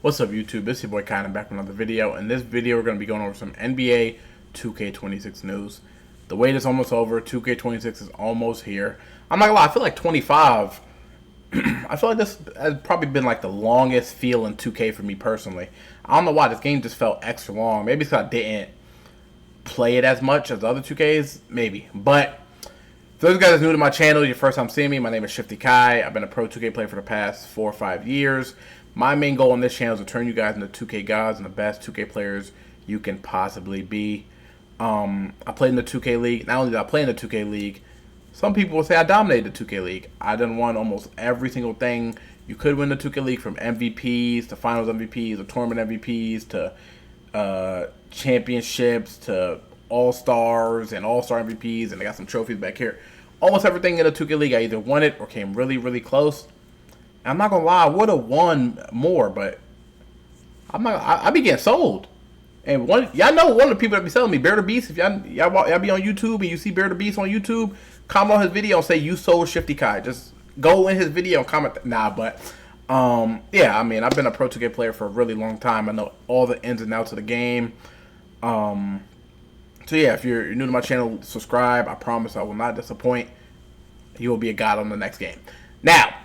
What's up, YouTube? It's your boy Kai, back with another video. In this video, we're going to be going over some NBA 2K26 news. The wait is almost over. 2K26 is almost here. I'm not gonna lie, I feel like 25. I feel like this has probably been like the longest feel in 2K for me personally. I don't know why this game just felt extra long. Maybe it's because I didn't play it as much as the other 2Ks, maybe. But for those guys new to my channel, your first time seeing me, my name is ShiftyKaii. I've been a pro 2K player for the past 4 or 5 years. My main goal on this channel is to turn you guys into 2K gods and the best 2K players you can possibly be. I played in the 2K League. Not only did I play in the 2K League, some people will say I dominated the 2K League. I done won almost every single thing you could win the 2K League, from MVPs to Finals MVPs to Tournament MVPs to championships to All-Stars and All-Star MVPs, and I got some trophies back here. Almost everything in the 2K League, I either won it or came really, really close. I'm not gonna lie, I would have won more, but I be getting sold. And y'all know one of the people that be selling me, Bear the Beast. If y'all be on YouTube and you see Bear the Beast on YouTube, comment on his video and say you sold ShiftyKaii. Just go in his video and comment. Yeah, I mean, I've been a Pro 2K player for a really long time. I know all the ins and outs of the game. So yeah, if you're new to my channel, subscribe. I promise I will not disappoint. You will be a god on the next game. Now,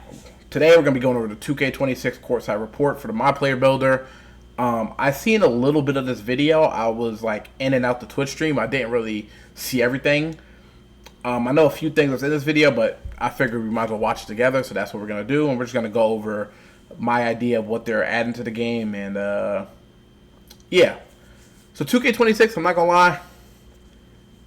today we're going to be going over the 2K26 courtside report for the Myplayer builder. I seen a little bit of this video. I was like in and out the Twitch stream. I didn't really see everything. I know a few things that's in this video, but I figured we might as well watch it together. So that's what we're going to do. And we're just going to go over my idea of what they're adding to the game. And yeah. So 2K26, I'm not going to lie,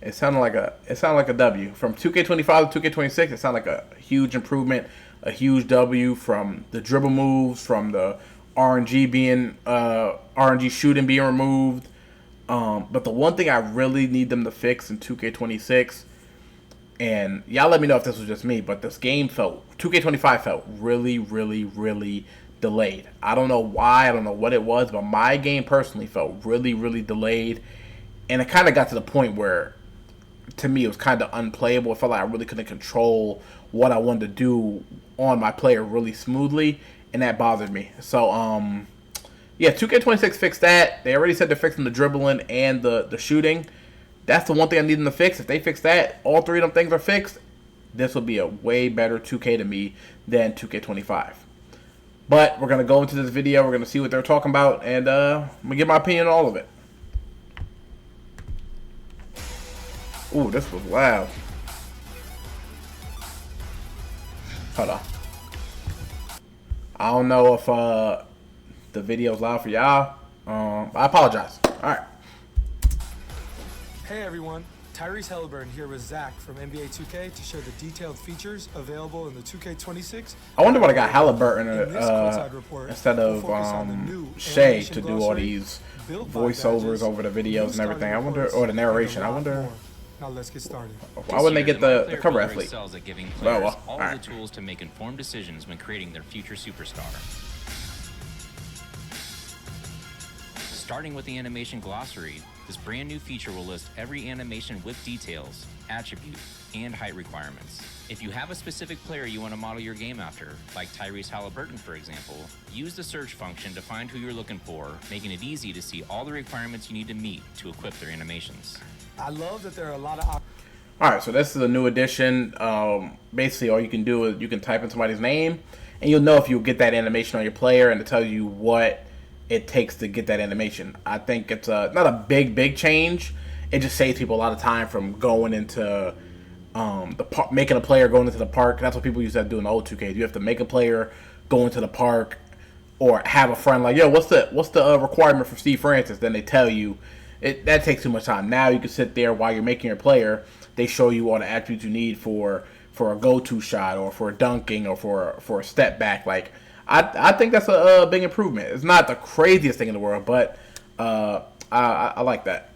it sounded like a W. From 2K25 to 2K26, it sounded like a huge improvement, a huge W from the dribble moves, from the RNG shooting being removed. But the one thing I really need them to fix in 2K26, and y'all let me know if this was just me, but this game 2K25 felt really, really, really delayed. I don't know why, I don't know what it was, but my game personally felt really, really delayed. And it kind of got to the point where, to me, it was kind of unplayable. It felt like I really couldn't control what I wanted to do on my player really smoothly, and that bothered me. So, yeah, 2K26 fixed that. They already said they're fixing the dribbling and the shooting. That's the one thing I need them to fix. If they fix that, all three of them things are fixed, this will be a way better 2K to me than 2K25. But we're going to go into this video. We're going to see what they're talking about, and I'm going to give my opinion on all of it. Ooh, this was loud. Hold on. I don't know if the video's loud for y'all. I apologize. Alright. Hey everyone, Tyrese Halliburton here with Zach from NBA 2K to share the detailed features available in the 2K26. I wonder what I got Halliburton instead of Shay to do all these voiceovers over the videos and everything. I wonder, or the narration. I wonder. Now let's get started. Why wouldn't they get the cover athlete? Excels at giving players all right. the tools to make informed decisions when creating their future superstar. Starting with the animation glossary, this brand new feature will list every animation with details, attribute, and height requirements. If you have a specific player you want to model your game after, like Tyrese Halliburton for example, use the search function to find who you're looking for, making it easy to see all the requirements you need to meet to equip their animations. I love that there are a lot of... Alright, so this is a new addition. Basically, all you can do is you can type in somebody's name, and you'll know if you'll get that animation on your player, and to tell you what it takes to get that animation. I think it's not a big change. It just saves people a lot of time from going into making a player going into the park. That's what people used to do in the old 2K. You have to make a player go into the park, or have a friend like, yo, what's the requirement for Steve Francis? Then they tell you. That takes too much time. Now you can sit there while you're making your player. They show you all the attributes you need for a go-to shot, or for dunking, or for a step back. Like, I think that's a big improvement. It's not the craziest thing in the world, but I like that.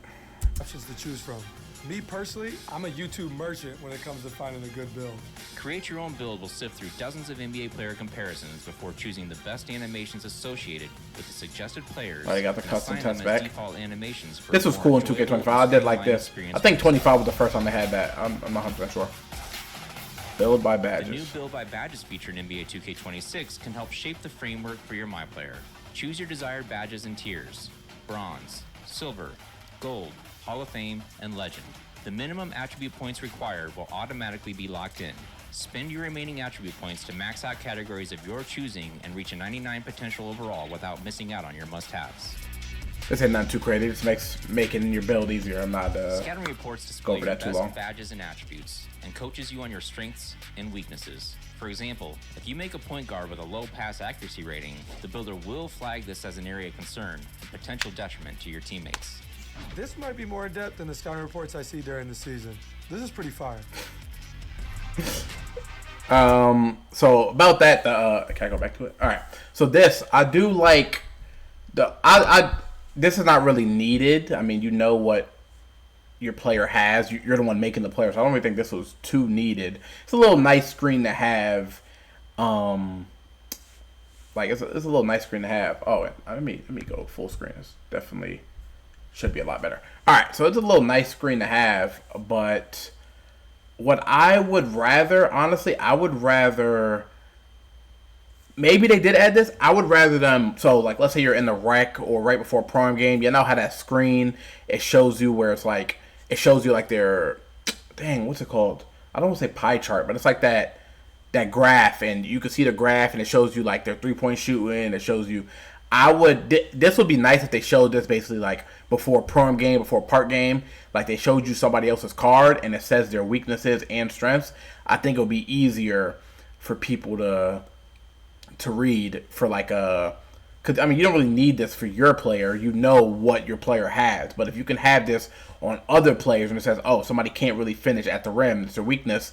Options to choose from. Me personally, I'm a YouTube merchant when it comes to finding a good build. Create your own build will sift through dozens of NBA player comparisons before choosing the best animations associated with the suggested players. Oh, you got the custom test back. Animations for this was cool in 2K25. I did like this. I think 25 was the first time they had that. I'm not 100% sure. Build by badges. The new Build by Badges feature in NBA 2K26 can help shape the framework for your MyPlayer. Choose your desired badges and tiers: Bronze, Silver, Gold, Hall of Fame, and Legend. The minimum attribute points required will automatically be locked in. Spend your remaining attribute points to max out categories of your choosing and reach a 99 potential overall without missing out on your must-haves. This ain't not too crazy. It just makes making your build easier. I'm not Scattering reports display over your that too best long. badges and attributes and coaches you on your strengths and weaknesses. For example, if you make a point guard with a low pass accuracy rating, the builder will flag this as an area of concern and potential detriment to your teammates. This might be more in depth than the scouting reports I see during the season. This is pretty fire. So about that, can I go back to it? All right. So this, I do like this is not really needed. I mean, you know what your player has. You're the one making the player, so I don't really think this was too needed. It's a little nice screen to have. Like it's a little nice screen to have. Oh, let me go full screen. It's definitely should be a lot better. All right, so it's a little nice screen to have, but what I would rather, honestly, maybe they did add this. I would rather them, so like let's say you're in the rec or right before a prime game, you know how that screen, it shows you where it's like, it shows you like their, dang, what's it called? I don't want to say pie chart, but it's like that graph, and you can see the graph and it shows you like their 3-point shooting, it shows you, this would be nice if they showed this basically like before a prime game, before a part game, like they showed you somebody else's card and it says their weaknesses and strengths. I think it would be easier for people to read for like because I mean you don't really need this for your player, you know what your player has, but if you can have this on other players and it says, oh, somebody can't really finish at the rim, it's their weakness,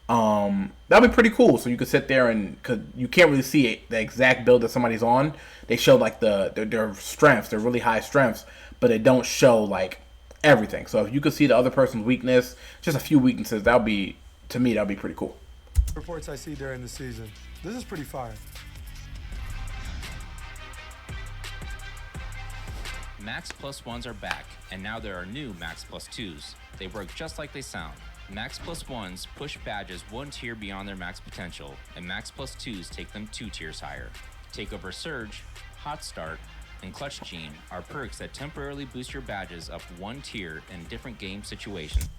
that'd be pretty cool. So you could sit there and, because you can't really see the exact build that somebody's on, they show like their strengths, their really high strengths, but they don't show like everything. So if you could see the other person's weakness, just a few weaknesses, that'd be pretty cool. Reports I see during the season. This is pretty fire. Max Plus Ones are back, and now there are new Max Plus Twos. They work just like they sound. Max Plus Ones push badges one tier beyond their max potential, and Max Plus Twos take them 2 tiers higher. Takeover Surge, Hot Start, and Clutch Gene are perks that temporarily boost your badges up 1 tier in different game situations.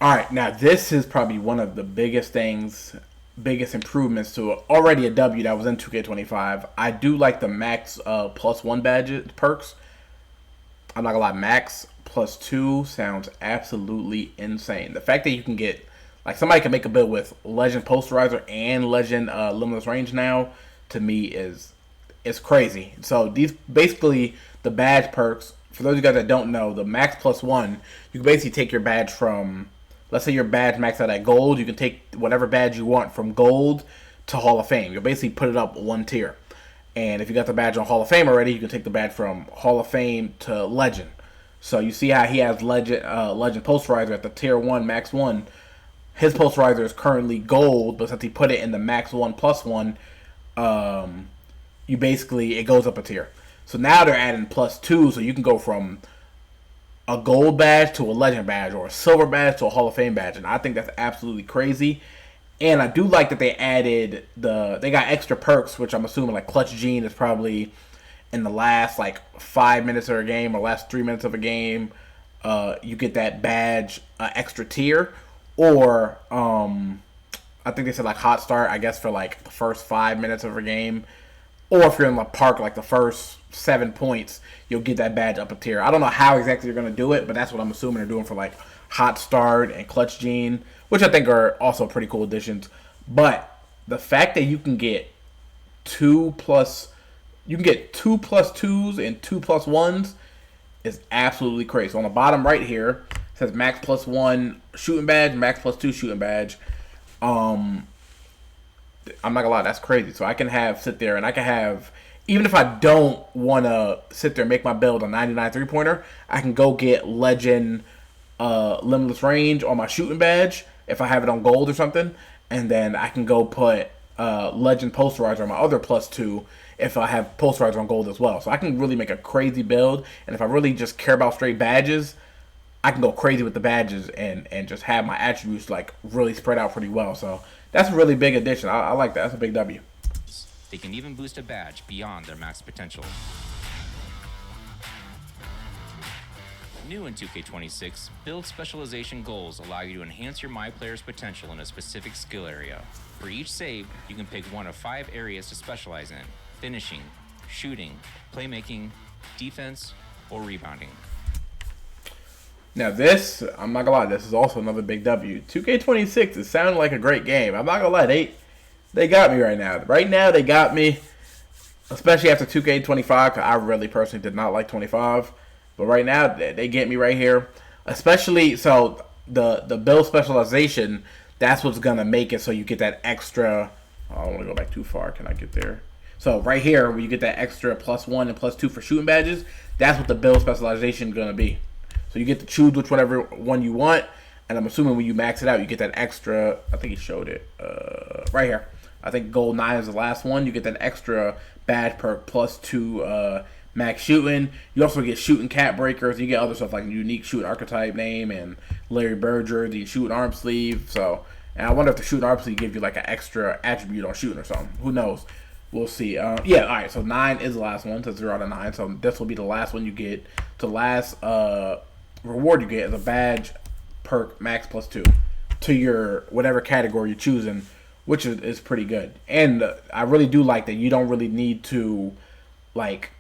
Alright, now this is probably one of the biggest improvements to already a W that was in 2K25. I do like the Max Plus 1 badges perks. I'm not gonna lie, Max Plus 2 sounds absolutely insane. The fact that you can get, like, somebody can make a build with Legend Posterizer and Legend Limitless Range now, to me is crazy. So these, basically, the badge perks, for those of you guys that don't know, the Max Plus 1, you can basically take your badge from, let's say your badge maxed out at Gold, you can take whatever badge you want from Gold to Hall of Fame. You'll basically put it up 1 tier. And if you got the badge on Hall of Fame already, you can take the badge from Hall of Fame to Legend. So you see how he has Legend Posterizer at the Tier 1, Max 1. His Posterizer is currently Gold, but since he put it in the Max 1 Plus 1, you basically, it goes up a tier. So now they're adding Plus 2, so you can go from a Gold badge to a Legend badge, or a Silver badge to a Hall of Fame badge. And I think that's absolutely crazy. And I do like that they added they got extra perks, which I'm assuming like Clutch Gene is probably in the last like 5 minutes of a game or last 3 minutes of a game. You get that badge extra tier, or I think they said like Hot Start, I guess for like the first 5 minutes of a game, or if you're in the park like the first 7 points, you'll get that badge up a tier. I don't know how exactly you're gonna do it, but that's what I'm assuming they're doing for like Hot Start and Clutch Gene, which I think are also pretty cool additions. But the fact that you can get 2 plus 2s and 2 plus 1s is absolutely crazy. So on the bottom right here, it says Max Plus 1 shooting badge, Max Plus 2 shooting badge. I'm not gonna lie, that's crazy. So I can sit there and I can have, even if I don't want to sit there and make my build a 99 3-pointer, I can go get Legend Limitless Range on my shooting badge if I have it on Gold or something, and then I can go put Legend Posterizer on my other Plus 2 if I have Posterizer on Gold as well. So I can really make a crazy build, and if I really just care about straight badges, I can go crazy with the badges and just have my attributes like really spread out pretty well. So that's a really big addition. I like that. That's a big W. They can even boost a badge beyond their max potential. New in 2K26, build specialization goals allow you to enhance your MyPlayer's potential in a specific skill area. For each save, you can pick one of 5 areas to specialize in: finishing, shooting, playmaking, defense, or rebounding. Now this, I'm not gonna lie, this is also another big W. 2K26 is sounding like a great game. I'm not gonna lie, they got me right now. Right now they got me, especially after 2K25, because I really personally did not like 25. But right now, they get me right here. Especially, so the build specialization, that's what's going to make it so you get that extra. I don't want to go back too far. Can I get there? So right here, where you get that extra +1 and +2 for shooting badges, that's what the build specialization is going to be. So you get to choose whatever one you want. And I'm assuming when you max it out, you get that extra. I think he showed it right here. I think gold 9 is the last one. You get that extra badge perk +2 max shooting. You also get shooting cap breakers. You get other stuff like unique shooting archetype name and Larry Bird jersey, shooting arm sleeve. So, and I wonder if the shooting arm sleeve gives you like an extra attribute on shooting or something. Who knows? We'll see. Yeah, all right. So 9 is the last one. So 0 out of 9. So this will be the last one you get. The last reward you get is a badge perk max +2 to your whatever category you're choosing, which is pretty good. And I really do like that you don't really need to like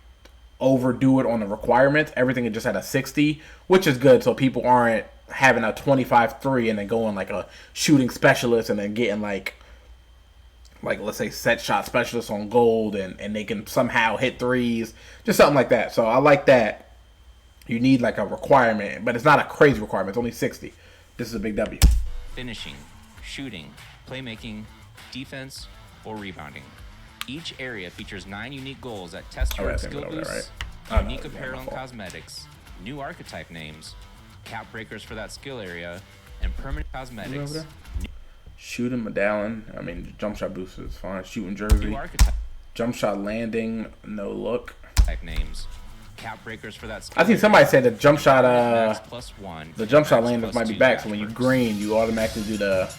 overdo it on the requirements. Everything is just at a 60, which is good, so people aren't having a 25-3 and then going like a shooting specialist and then getting like let's say set shot specialist on gold and they can somehow hit threes, just something like that. So I like that. You need like a requirement, but it's not a crazy requirement. It's only 60. This is a big W. Finishing, shooting, playmaking, defense, or rebounding. Each area features 9 unique goals that test your skill boosts, unique apparel and cosmetics, new archetype names, cap breakers for that skill area, and permanent cosmetics. Shooting medallion. I mean, jump shot booster is fine. Shooting jersey. Jump shot landing. No look. Type names. Cap breakers for that skill I think somebody said the jump shot. +1. The jump shot landers might be back. So when you green, you automatically do the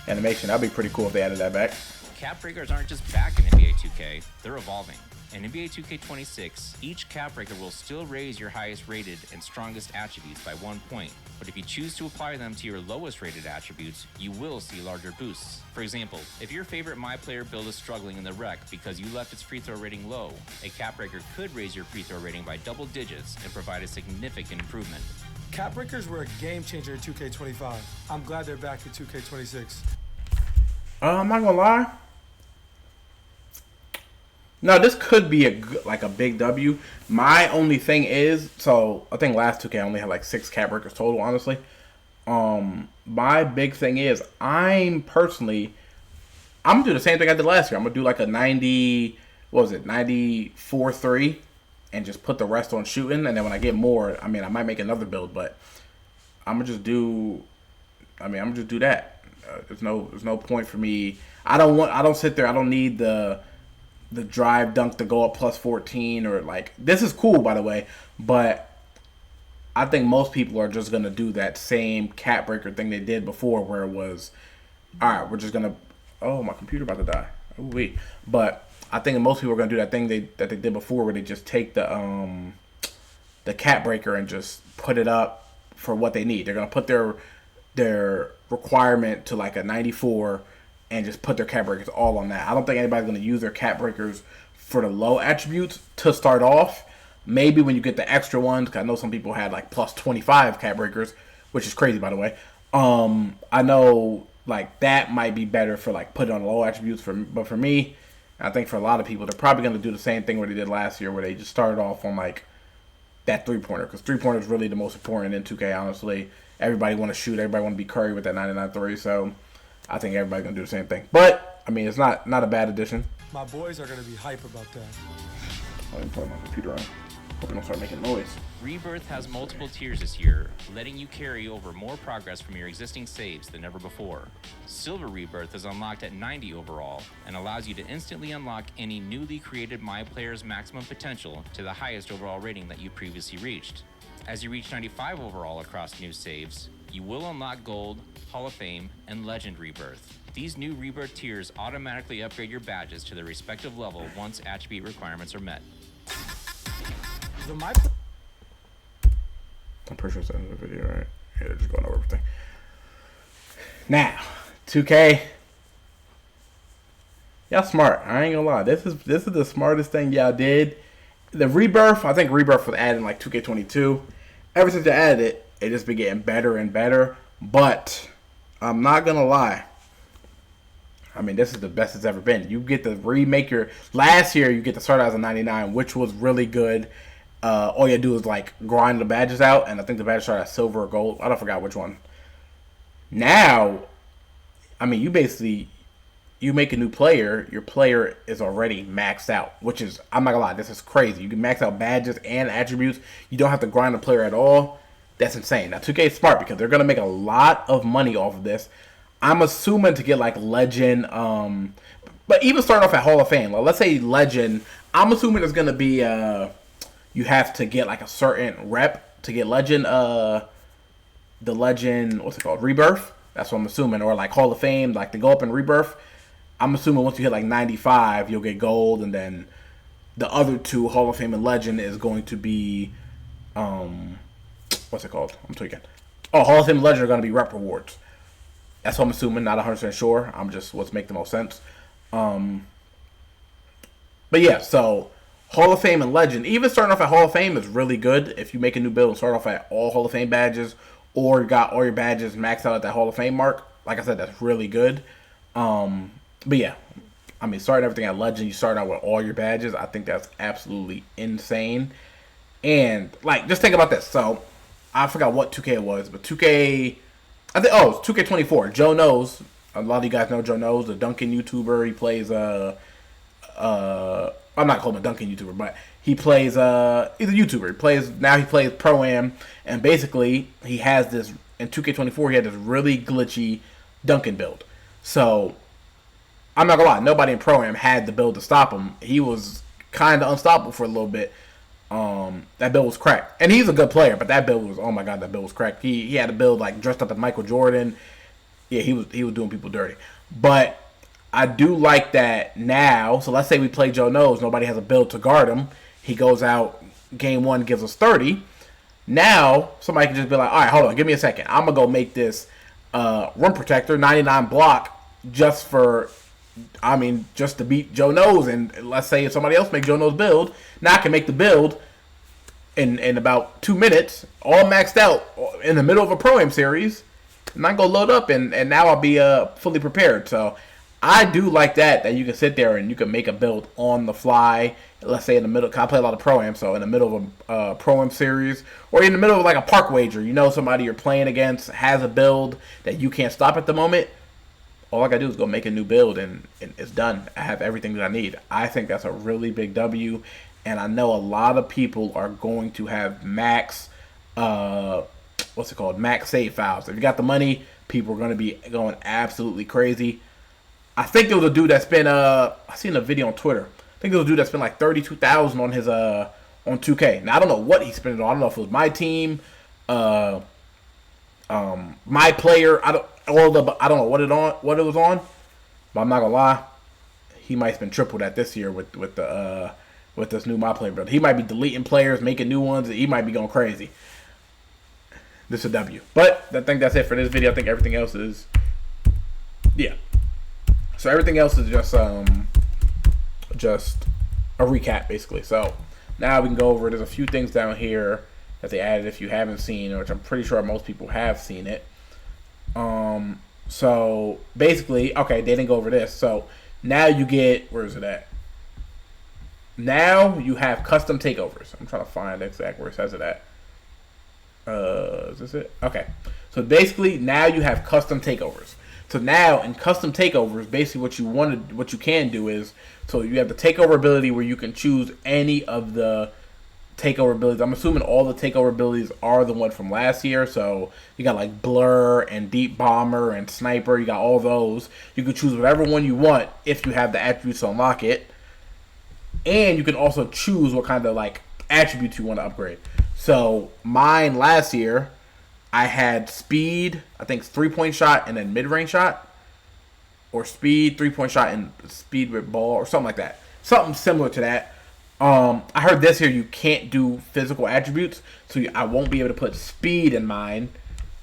animation. That'd be pretty cool if they added that back. Cap breakers aren't just back in NBA 2K, they're evolving. In NBA 2K26, each cap breaker will still raise your highest rated and strongest attributes by 1 point, but if you choose to apply them to your lowest rated attributes, you will see larger boosts. For example, if your favorite MyPlayer build is struggling in the rec because you left its free throw rating low, a cap breaker could raise your free throw rating by double digits and provide a significant improvement. Cap breakers were a game changer in 2K25. I'm glad they're back in 2K26. I'm not gonna lie. No, this could be a big W. My only thing is, so I think last 2K I only had like 6 cap breakers total, honestly. My big thing is I'm gonna do the same thing I did last year. I'm gonna do like a 94-3 and just put the rest on shooting, and then when I get more, I mean I might make another build, but I'm gonna just do that. There's no point for me. I don't sit there. I don't need the drive dunk to go up +14 or like, this is cool by the way, but I think most people are just gonna do that same cap breaker thing they did before, where it was, all right, we're just gonna, oh, my computer about to die. Ooh wee. But I think most people are gonna do that thing that they did before, where they just take the cap breaker and just put it up for what they need. They're gonna put their requirement to like a 94 and just put their cap breakers all on that. I don't think anybody's going to use their cap breakers for the low attributes to start off. Maybe when you get the extra ones, because I know some people had like +25 cap breakers, which is crazy, by the way. I know like that might be better for like putting on low attributes, but for me, I think for a lot of people, they're probably going to do the same thing what they did last year, where they just started off on like that 3-pointer, because 3-pointer is really the most important in 2K, honestly. Everybody want to shoot. Everybody want to be Curry with that 99-3, so I think everybody's going to do the same thing. But, I mean, it's not a bad addition. My boys are going to be hype about that. I didn't plug my computer on. Hope it don't start making noise. Rebirth has multiple tiers this year, letting you carry over more progress from your existing saves than ever before. Silver Rebirth is unlocked at 90 overall and allows you to instantly unlock any newly created MyPlayer's maximum potential to the highest overall rating that you previously reached. As you reach 95 overall across new saves, You will unlock Gold, Hall of Fame, and Legend Rebirth. These new Rebirth tiers automatically upgrade your badges to their respective level once attribute requirements are met. The I'm pretty sure it's the end of the video, right? Yeah, they're just going over everything. Now, 2K. Y'all smart. I ain't gonna lie. This is the smartest thing y'all did. The Rebirth, I think Rebirth was added in like 2K22. Ever since they added it, it just been getting better and better. But I'm not gonna lie. I mean, this is the best it's ever been. You get to remake your last year. You get to start out as a 99, which was really good. All you do is like grind the badges out, and I think the badges start at silver or gold. I don't forget which one. Now, I mean, you make a new player. Your player is already maxed out, which is, I'm not gonna lie, this is crazy. You can max out badges and attributes. You don't have to grind the player at all. That's insane. Now, 2K is smart because they're gonna make a lot of money off of this. I'm assuming to get like Legend, but even starting off at Hall of Fame, like, let's say Legend, I'm assuming it's gonna be you have to get like a certain rep to get Legend, the Legend, what's it called, Rebirth. That's what I'm assuming, or like Hall of Fame, like to go up in Rebirth. I'm assuming once you hit like 95, you'll get gold, and then the other two, Hall of Fame and Legend, is going to be what's it called? I'm tweaking. Oh, Hall of Fame and Legend are going to be rep rewards. That's what I'm assuming. Not 100% sure. I'm just what's make the most sense. But yeah, so Hall of Fame and Legend, even starting off at Hall of Fame is really good. If you make a new build and start off at all Hall of Fame badges, or you got all your badges maxed out at that Hall of Fame mark, like I said, that's really good. But yeah, I mean, starting everything at Legend, you start out with all your badges. I think that's absolutely insane. And like, just think about this. So I forgot what 2K it was, but 2K, I think, oh, it's 2K24. Joe Knows. A lot of you guys know Joe Knows, the Duncan YouTuber. He plays I'm not calling him a Duncan YouTuber, but he plays he's a YouTuber. He plays Pro-Am, and basically he has this in 2K24. He had this really glitchy Duncan build. So I'm not gonna lie, nobody in Pro-Am had the build to stop him. He was kind of unstoppable for a little bit. That build was cracked, and he's a good player, but that build was, oh my god, that build was cracked. He had a build like dressed up as Michael Jordan. Yeah, he was doing people dirty. But I do like that now. So let's say we play Joe Knows, nobody has a build to guard him. He goes out, game one gives us 30. Now somebody can just be like, all right, hold on, give me a second. I'm gonna go make this rim protector 99 block just to beat Joe Knows. And let's say if somebody else make Joe Knows build, now I can make the build in about 2 minutes, all maxed out in the middle of a Pro-Am series, and I go load up, and now I'll be fully prepared. So I do like that you can sit there and you can make a build on the fly. Let's say in the middle, I play a lot of Pro-Am, so in the middle of a Pro-Am series, or in the middle of like a park wager, somebody you're playing against has a build that you can't stop at the moment. All I gotta do is go make a new build, and it's done. I have everything that I need. I think that's a really big W, and I know a lot of people are going to have max, max save files. If you got the money, people are going to be going absolutely crazy. I think there was a dude that spent, I seen a video on Twitter. I think there was a dude that spent like $32,000 on his, on 2K. Now, I don't know what he spent it on. I don't know if it was my team, my player. I don't know what it was on, but I'm not gonna lie, he might spend triple that this year with this new My Player build. He might be deleting players, making new ones. He might be going crazy. This is a W. But I think that's it for this video. I think everything else is, yeah. So everything else is just a recap basically. So now we can go over. There's a few things down here that they added if you haven't seen, which I'm pretty sure most people have seen it. So basically, okay, they didn't go over this. So now you get, where is it at? Now you have custom takeovers. I'm trying to find exactly where it says it at. Is this it? Okay. So basically now you have custom takeovers. So now in custom takeovers, basically what you can do is, so you have the takeover ability where you can choose any of the takeover abilities. I'm assuming all the takeover abilities are the one from last year. So you got like Blur and Deep Bomber and Sniper. You got all those. You can choose whatever one you want if you have the attributes to unlock it. And you can also choose what kind of like attributes you want to upgrade. So mine last year, I had speed, I think 3-point shot and then mid-range shot, or speed, 3-point shot and speed with ball, or something like that. Something similar to that. I heard this here, you can't do physical attributes, so I won't be able to put speed in mine,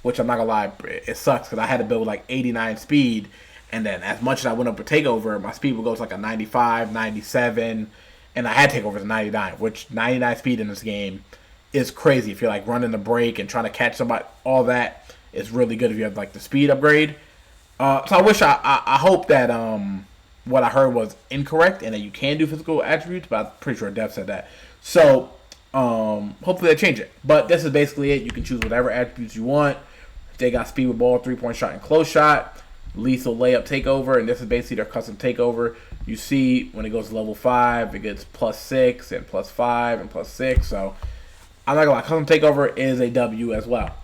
which I'm not gonna lie, it sucks because I had to build like 89 speed, and then as much as I went up with takeover, my speed would go to like a 95, 97, and I had takeovers at 99, which 99 speed in this game is crazy. If you're like running the break and trying to catch somebody, all that is really good if you have like the speed upgrade. So I wish I hope that what I heard was incorrect and that you can do physical attributes, but I'm pretty sure Dev said that. So hopefully they change it. But this is basically it. You can choose whatever attributes you want. They got speed with ball, 3-point shot, and close shot, lethal layup, takeover, and this is basically their custom takeover. You see when it goes to level 5, it gets +6 and +5 and +6. So I'm not gonna lie, custom takeover is a W as well.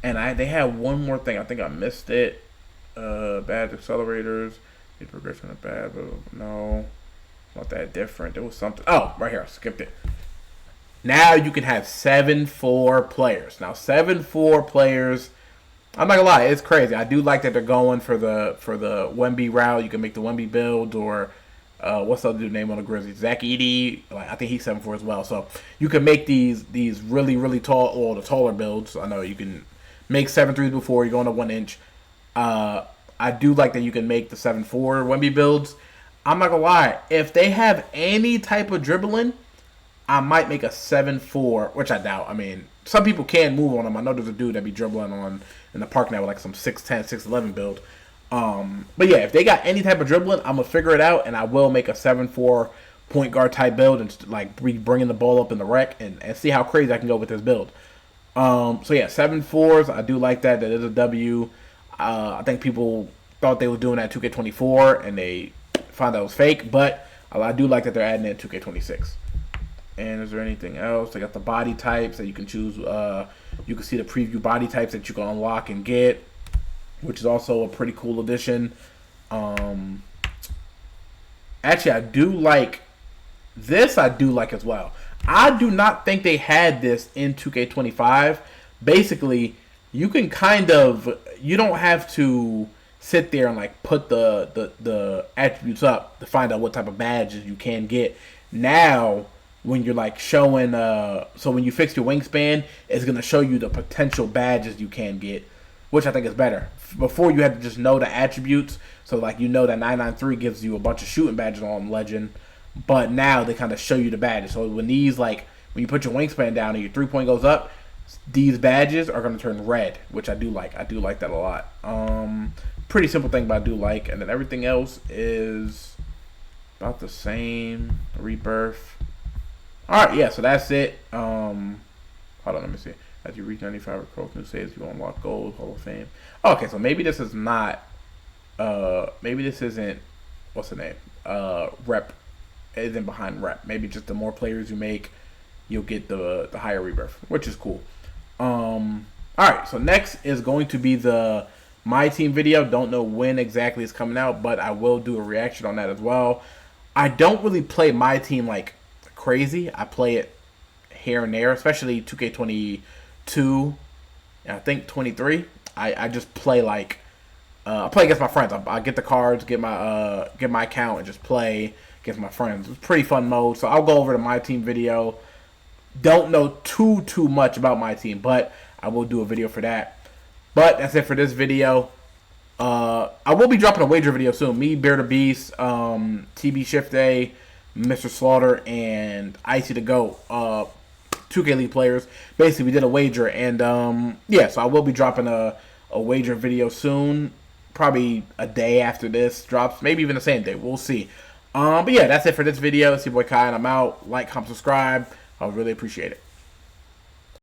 And they had one more thing. I think I missed it. Badge accelerators. Progression of bad, but no, not that different. It was something. Oh, right here, I skipped it. Now you can have 7-4 players. Now 7-4 players. I'm not gonna lie, it's crazy. I do like that they're going for the Wemby route. You can make the Wemby build, or what's the other dude's name on the Grizzlies? Zach. Like I think he's 7-4 as well. So you can make these really tall, or the taller builds. I know you can make 7-3s before you go into 1 inch. I do like that you can make the 7-4 Wemby builds. I'm not gonna lie, if they have any type of dribbling, I might make a 7-4, which I doubt. I mean, some people can move on them. I know there's a dude that be dribbling on in the park now with like some 6'10", 6'11 build. But yeah, if they got any type of dribbling, I'm gonna figure it out, and I will make a 7-4 point guard type build and like bringing the ball up in the rec and see how crazy I can go with this build. So yeah, 7-4s, I do like that. That is a W. I think people thought they were doing that 2K24 and they found out it was fake, but I do like that they're adding it in 2K26. And is there anything else? They got the body types that you can choose. You can see the preview body types that you can unlock and get, which is also a pretty cool addition. Actually, I do like this. I do like as well. I do not think they had this in 2K25. Basically, you can you don't have to sit there and like put the attributes up to find out what type of badges you can get. Now, when you're like showing, so when you fix your wingspan, it's gonna show you the potential badges you can get, which I think is better. Before you had to just know the attributes, so like you know that 993 gives you a bunch of shooting badges on Legend, but now they kind of show you the badges. So when these when you put your wingspan down and your 3-point goes up, these badges are going to turn red, which I do like. I do like that a lot. Pretty simple thing, but I do like. And then everything else is about the same. Rebirth. All right, yeah, so that's it. Hold on, let me see. As you reach 95 across new saves, you unlock gold, Hall of Fame. Okay, so maybe this is not, maybe this isn't, what's the name? Rep, isn't behind rep. Maybe just the more players you make, you'll get the higher rebirth, which is cool. Alright, so next is going to be the My Team video. Don't know when exactly it's coming out, but I will do a reaction on that as well. I don't really play My Team like crazy. I play it here and there, especially 2K22, I think 23. I just play like I play against my friends. I get the cards, get my account, and just play against my friends. It's pretty fun mode. So I'll go over to My Team video. Don't know too much about My Team, but I will do a video for that. But that's it for this video. I will be dropping a wager video soon. Me, Bear the Beast, TB ShiftyKaii, Mr. Slaughter, and Icy the Goat, 2K League players. Basically, we did a wager, and yeah, so I will be dropping a wager video soon. Probably a day after this drops, maybe even the same day. We'll see. But yeah, that's it for this video. It's your boy Kai, and I'm out. Like, comment, subscribe. I would really appreciate it.